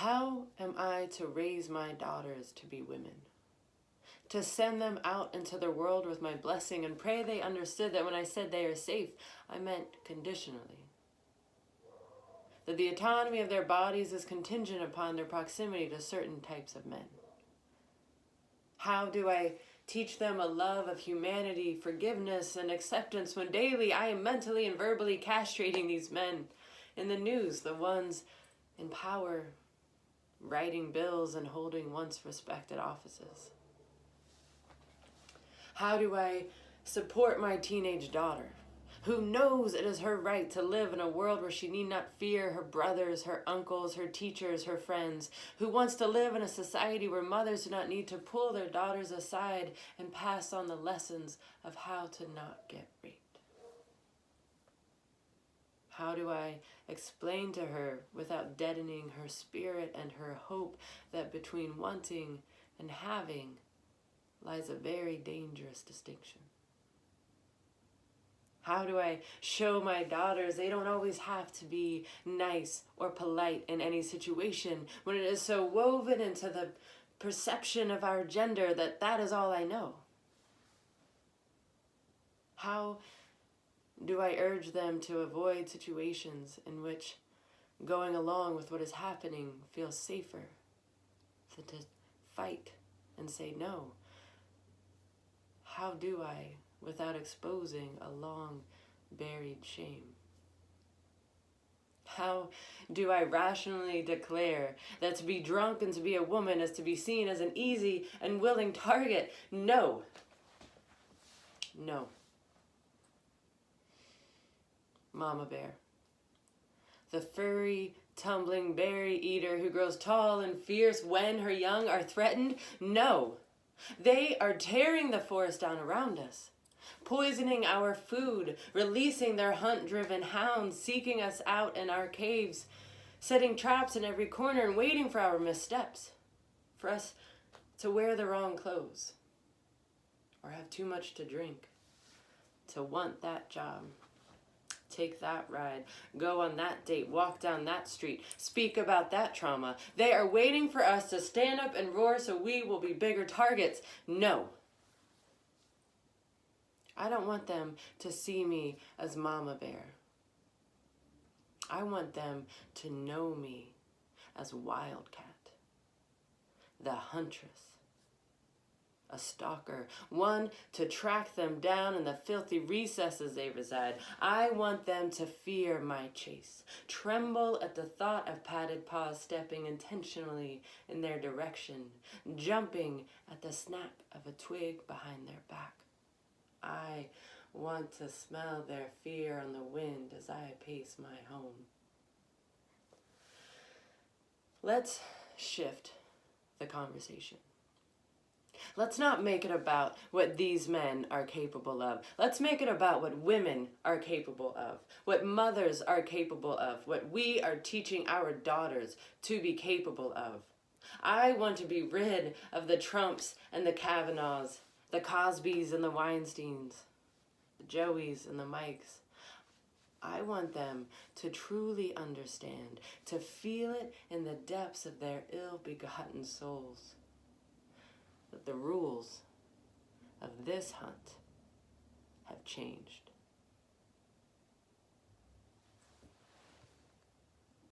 How am I to raise my daughters to be women? To send them out into the world with my blessing and pray they understood that when I said they are safe, I meant conditionally. That the autonomy of their bodies is contingent upon their proximity to certain types of men. How do I teach them a love of humanity, forgiveness, and acceptance when daily I am mentally and verbally castrating these men in the news, the ones in power, writing bills and holding once respected offices? How do I support my teenage daughter, who knows it is her right to live in a world where she need not fear her brothers, her uncles, her teachers, her friends, who wants to live in a society where mothers do not need to pull their daughters aside and pass on the lessons of how to not get raped? How do I explain to her without deadening her spirit and her hope that between wanting and having lies a very dangerous distinction? How do I show my daughters they don't always have to be nice or polite in any situation when it is so woven into the perception of our gender that that is all I know? How do I urge them to avoid situations in which going along with what is happening feels safer than to fight and say no? How do I, without exposing a long buried shame? How do I rationally declare that to be drunk and to be a woman is to be seen as an easy and willing target? No. No. Mama Bear, the furry, tumbling berry eater who grows tall and fierce when her young are threatened? No. They are tearing the forest down around us, poisoning our food, releasing their hunt-driven hounds, seeking us out in our caves, setting traps in every corner and waiting for our missteps, for us to wear the wrong clothes, or have too much to drink, to want that job, take that ride, go on that date, walk down that street, speak about that trauma. They are waiting for us to stand up and roar so we will be bigger targets. No. I don't want them to see me as Mama Bear. I want them to know me as Wildcat, the huntress, a stalker, one to track them down in the filthy recesses they reside. I want them to fear my chase, tremble at the thought of padded paws stepping intentionally in their direction, jumping at the snap of a twig behind their back. I want to smell their fear on the wind as I pace my home. Let's shift the conversation. Let's not make it about what these men are capable of. Let's make it about what women are capable of, what mothers are capable of, what we are teaching our daughters to be capable of. I want to be rid of the Trumps and the Kavanaghs, the Cosbys and the Weinsteins, the Joeys and the Mikes. I want them to truly understand, to feel it in the depths of their ill-begotten souls, that the rules of this hunt have changed.